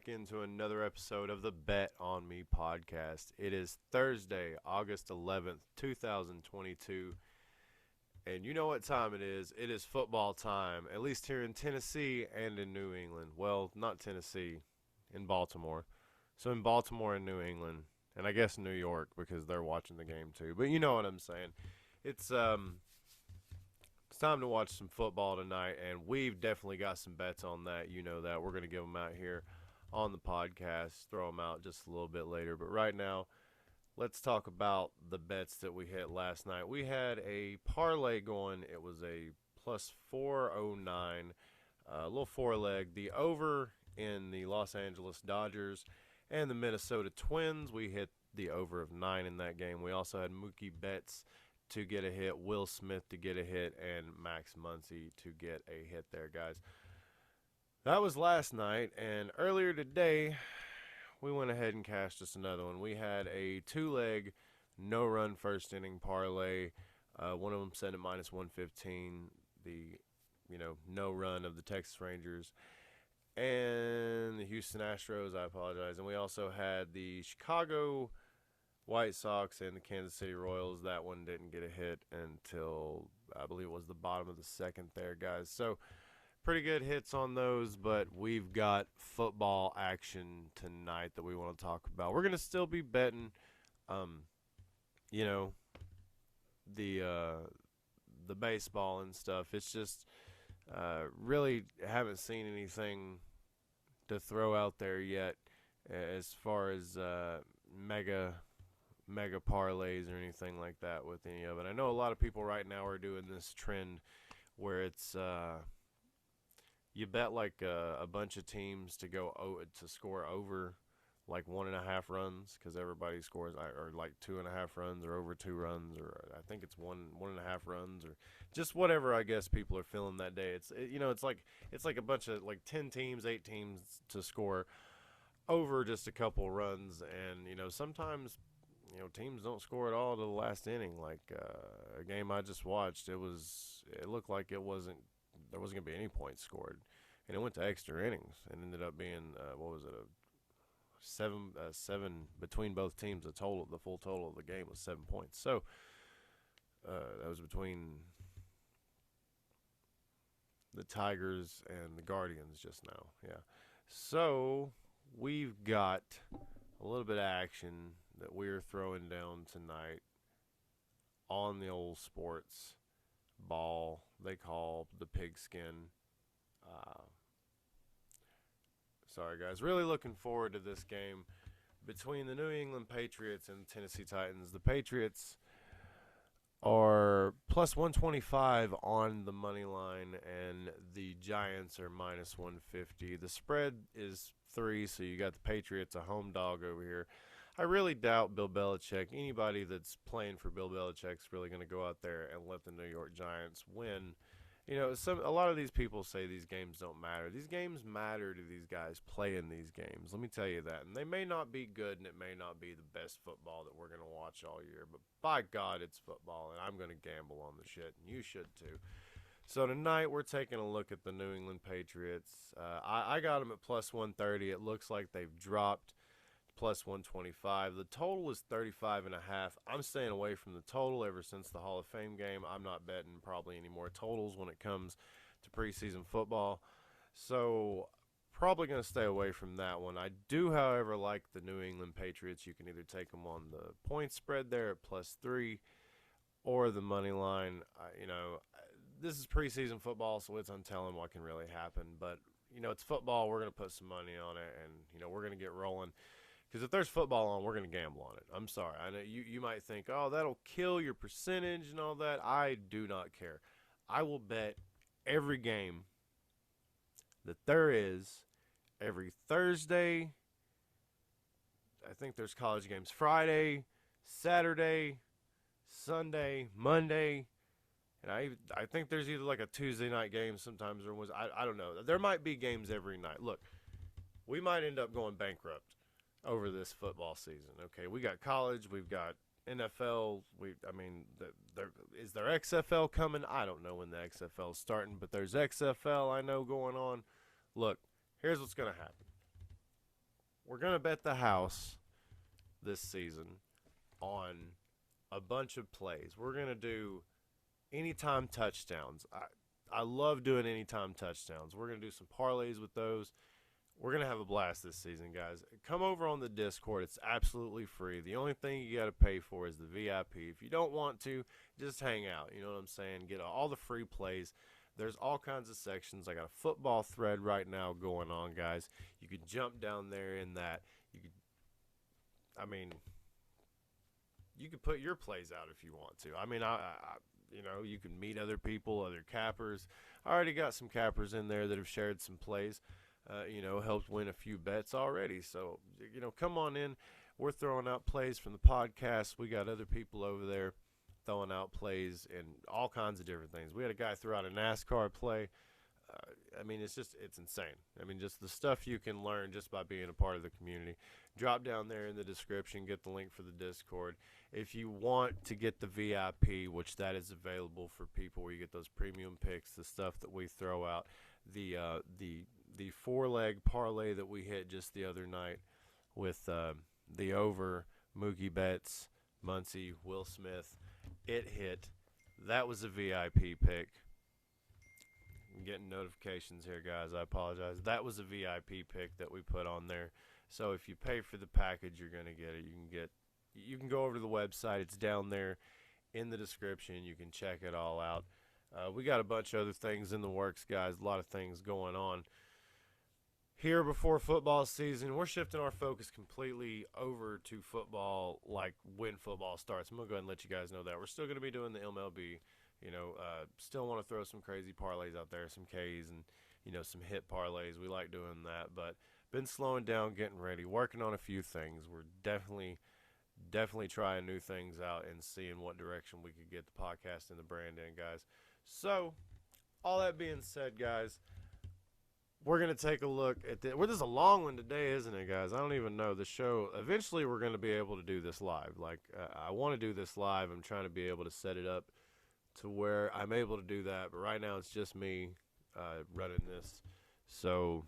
back into another episode of the Bet On Me podcast. It is Thursday, August 11th, 2022. And you know what time it is? It is football time, at least here in Tennessee and in New England. Well, not Tennessee, in Baltimore. So in Baltimore and New England, and I guess New York because they're watching the game too. But you know what I'm saying. It's it's time to watch some football tonight, and we've definitely got some bets on that. You know that. We're going to give them out here on the podcast, throw them out just a little bit later. But right now, let's talk about the bets that we hit last night. We had a parlay going. It was a plus 409, a little four leg. The over in the Los Angeles Dodgers and the Minnesota Twins. We hit the over of 9 in that game. We also had Mookie Betts to get a hit, Will Smith to get a hit, and Max Muncy to get a hit there, guys. That was last night, and earlier today, we went ahead and cashed us another one. We had a two-leg, no-run first inning parlay. One of them set at minus 115, the no run of the Texas Rangers and the Houston Astros. I apologize. And we also had the Chicago White Sox and the Kansas City Royals. That one didn't get a hit until I believe it was the bottom of the second there, guys. So pretty good hits on those, but we've got football action tonight that we want to talk about. We're going to still be betting, you know, the baseball and stuff. It's just really haven't seen anything to throw out there yet as far as mega parlays or anything like that with any of it. I know a lot of people right now are doing this trend where it's you bet like a bunch of teams to to score over like 1.5 runs because everybody scores or like 2.5 runs or over 2 runs, or I think it's 1.5 runs, or just whatever I guess people are feeling that day. It's like a bunch of like 10 teams, 8 teams to score over just a couple runs, and sometimes teams don't score at all to the last inning. Like a game I just watched, it looked like there wasn't gonna be any points scored, and it went to extra innings and ended up being what was it, a seven between both teams. The full total of the game was 7 points. So that was between the Tigers and the Guardians just now. Yeah. So we've got a little bit of action that we're throwing down tonight on the old sports ball they call the pigskin. Sorry, guys. Really looking forward to this game between the New England Patriots and the Tennessee Titans. The Patriots are plus 125 on the money line, and the Giants are minus 150. The spread is 3, so you got the Patriots, a home dog over here. I really doubt Bill Belichick, anybody that's playing for Bill Belichick's really going to go out there and let the New York Giants win. A lot of these people say these games don't matter. These games matter to these guys playing these games. Let me tell you that. And they may not be good, and it may not be the best football that we're going to watch all year. But by God, it's football, and I'm going to gamble on the shit, and you should too. So tonight we're taking a look at the New England Patriots. I got them at plus 130. It looks like they've dropped plus 125. The total is 35.5. I'm staying away from the total ever since the Hall of Fame game. I'm not betting probably any more totals when it comes to preseason football. So probably going to stay away from that one. I do, however, like the New England Patriots. You can either take them on the point spread there at plus 3 or the money line. This is preseason football, so it's untelling what can really happen. But, it's football. We're going to put some money on it, and, we're going to get rolling. Because if there's football on, we're going to gamble on it. I'm sorry. I know you might think, oh, that'll kill your percentage and all that. I do not care. I will bet every game that there is every Thursday. I think there's college games Friday, Saturday, Sunday, Monday. And I think there's either like a Tuesday night game sometimes, or I don't know. There might be games every night. Look, we might end up going bankrupt over this football season. Okay, we got college, we've got NFL. Is there XFL coming? I don't know when the XFL is starting, but there's XFL I know going on. Look, here's what's going to happen. we're going to bet the house this season on a bunch of plays. We're going to do anytime touchdowns. I love doing anytime touchdowns. We're going to do some parlays with those. We're going to have a blast this season, guys. Come over on the Discord. It's absolutely free. The only thing you got to pay for is the VIP. If you don't want to, just hang out. You know what I'm saying? Get all the free plays. There's all kinds of sections. I got a football thread right now going on, guys. You could jump down there in that. I mean, you could put your plays out if you want to. I mean, you can meet other people, other cappers. I already got some cappers in there that have shared some plays. Helped win a few bets already. So, come on in. We're throwing out plays from the podcast. We got other people over there throwing out plays and all kinds of different things. We had a guy throw out a NASCAR play. It's insane. Just the stuff you can learn just by being a part of the community. Drop down there in the description, get the link for the Discord. If you want to get the VIP, which that is available for people where you get those premium picks, the stuff that we throw out, the 4-leg parlay that we hit just the other night with the over Mookie Betts, Muncie, Will Smith, it hit. That was a VIP pick. I'm getting notifications here, guys. I apologize. That was a VIP pick that we put on there. So if you pay for the package, you're going to get it. You can go over to the website. It's down there in the description. You can check it all out. We got a bunch of other things in the works, guys. A lot of things going on here before football season. We're shifting our focus completely over to football, like when football starts. I'm going to go ahead and let you guys know that. We're still going to be doing the MLB. Still want to throw some crazy parlays out there, some Ks and, some hit parlays. We like doing that, but been slowing down, getting ready, working on a few things. We're definitely trying new things out and seeing what direction we could get the podcast and the brand in, guys. So, all that being said, guys, we're going to take a look at this. This is a long one today, isn't it, guys? I don't even know. The show, eventually we're going to be able to do this live. I want to do this live. I'm trying to be able to set it up to where I'm able to do that. But right now it's just me running this. So,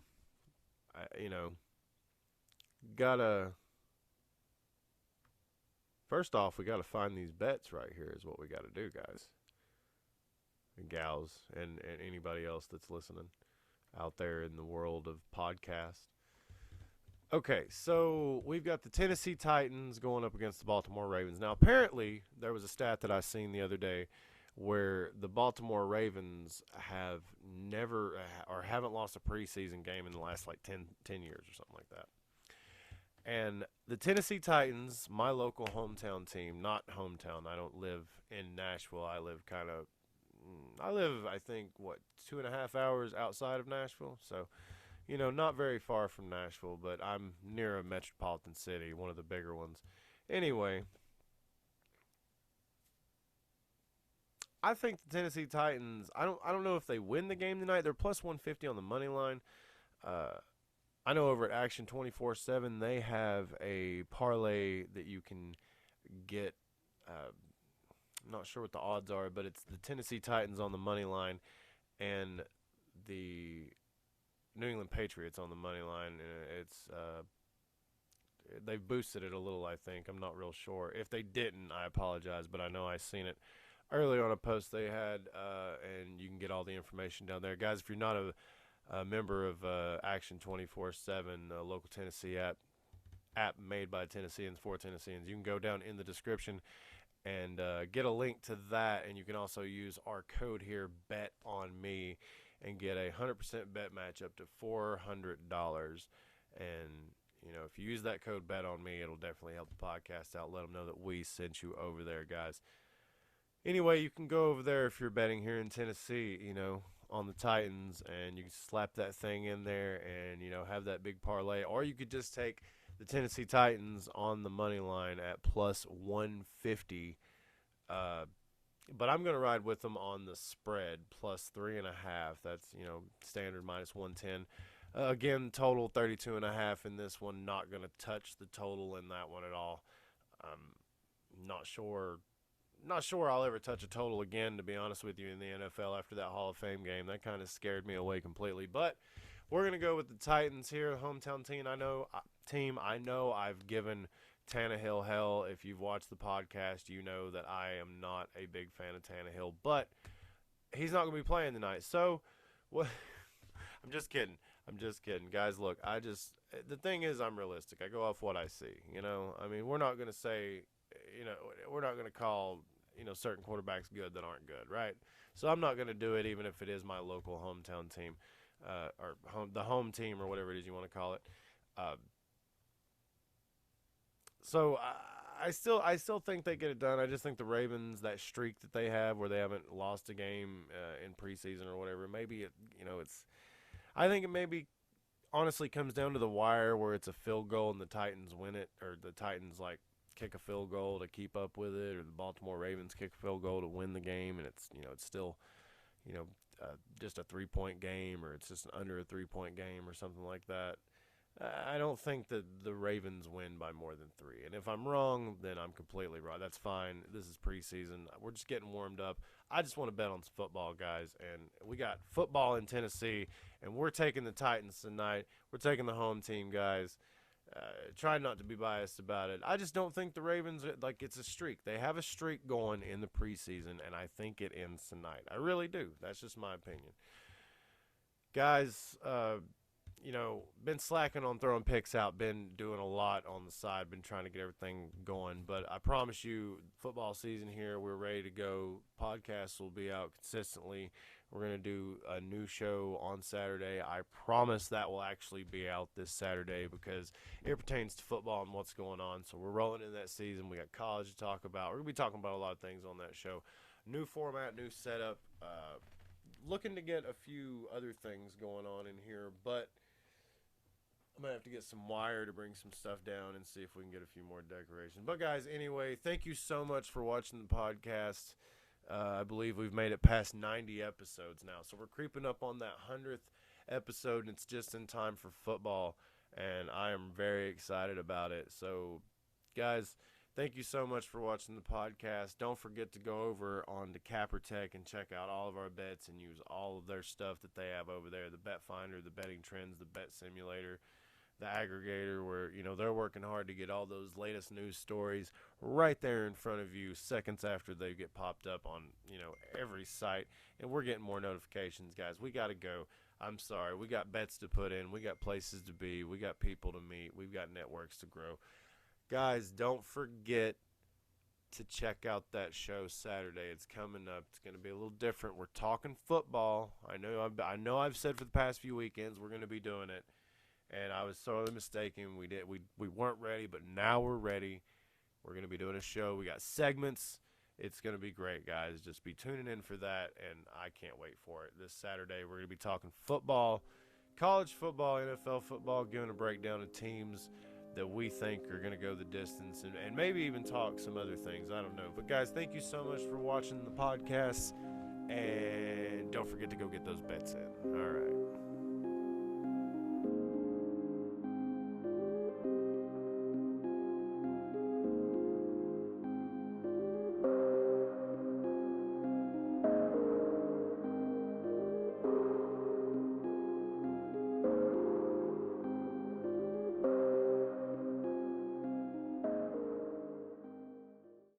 first off, we got to find these bets right here is what we got to do, guys. And gals and anybody else that's listening out there in the world of podcast. Okay, so we've got the Tennessee Titans going up against the Baltimore Ravens. Now, apparently, there was a stat that I seen the other day where the Baltimore Ravens have never or haven't lost a preseason game in the last 10 years or something like that. And the Tennessee Titans, my local hometown team, not hometown, I don't live in Nashville. I live, I think, 2.5 hours outside of Nashville. So, not very far from Nashville, but I'm near a metropolitan city, one of the bigger ones. Anyway, I think the Tennessee Titans, I don't know if they win the game tonight. They're plus 150 on the money line. I know over at Action 24/7 they have a parlay that you can get. I'm not sure what the odds are, but it's the Tennessee Titans on the money line and the New England Patriots on the money line. It's they've boosted it a little, I think. I'm not real sure. If they didn't, I apologize, but I know I seen it earlier on a post they had, and you can get all the information down there. Guys, if you're not a member of Action 24/7, a local Tennessee app made by Tennesseans for Tennesseans, you can go down in the description and get a link to that, and you can also use our code here, Bet On Me, and get a 100% bet match up to $400. And if you use that code Bet On Me, it'll definitely help the podcast out. Let them know that we sent you over there, guys. Anyway, you can go over there if you're betting here in Tennessee, on the Titans, and you can slap that thing in there and, have that big parlay. Or you could just take the Tennessee Titans on the money line at plus 150. But I'm going to ride with them on the spread, plus 3.5. That's, standard minus 110. Again, total 32.5 in this one. Not going to touch the total in that one at all. Not sure I'll ever touch a total again, to be honest with you, in the NFL after that Hall of Fame game. That kind of scared me away completely. But we're going to go with the Titans here, hometown team. I know I've given Tannehill hell. If you've watched the podcast, you know that I am not a big fan of Tannehill, but he's not going to be playing tonight. So, what? I'm just kidding. Guys, look, the thing is I'm realistic. I go off what I see, I mean, we're not going to say, we're not going to call, certain quarterbacks good that aren't good, right? So I'm not going to do it even if it is my local hometown team, or the home team or whatever it is you want to call it. So I still think they get it done. I just think the Ravens, that streak that they have where they haven't lost a game in preseason or whatever, maybe I think it maybe honestly comes down to the wire where it's a field goal and the Titans win it, or the Titans kick a field goal to keep up with it, or the Baltimore Ravens kick a field goal to win the game, and it's still just a 3-point game, or it's just under a 3-point game or something like that. I don't think that the Ravens win by more than 3. And if I'm wrong, then I'm completely wrong. That's fine. This is preseason. We're just getting warmed up. I just want to bet on some football, guys. And we got football in Tennessee, and we're taking the Titans tonight. We're taking the home team, guys. Try not to be biased about it. I just don't think the Ravens, it's a streak. They have a streak going in the preseason, and I think it ends tonight. I really do. That's just my opinion. Guys, been slacking on throwing picks out, been doing a lot on the side, been trying to get everything going. But I promise you, football season here, we're ready to go. Podcasts will be out consistently. We're going to do a new show on Saturday. I promise that will actually be out this Saturday because it pertains to football and what's going on. So we're rolling in that season. We got college to talk about. We're going to be talking about a lot of things on that show. New format, new setup. Looking to get a few other things going on in here, but I'm going to have to get some wire to bring some stuff down and see if we can get a few more decorations. But, guys, anyway, thank you so much for watching the podcast. I believe we've made it past 90 episodes now. So we're creeping up on that 100th episode, and it's just in time for football, and I am very excited about it. So, guys, thank you so much for watching the podcast. Don't forget to go over on to cappertek and check out all of our bets and use all of their stuff that they have over there, the Bet Finder, the Betting Trends, the Bet Simulator, the aggregator, where they're working hard to get all those latest news stories right there in front of you seconds after they get popped up on every site. And we're getting more notifications, guys. We got to go. I'm sorry. We got bets to put in. We got places to be. We got people to meet. We've got networks to grow. Guys, don't forget to check out that show Saturday. It's coming up. It's going to be a little different. We're talking football. I know I've said for the past few weekends we're going to be doing it. And I was sorely mistaken. We weren't ready, but now we're ready. We're going to be doing a show. We got segments. It's going to be great, guys. Just be tuning in for that, and I can't wait for it. This Saturday, we're going to be talking football, college football, NFL football, giving a breakdown of teams that we think are going to go the distance, and maybe even talk some other things. I don't know. But, guys, thank you so much for watching the podcast, and don't forget to go get those bets in. All right.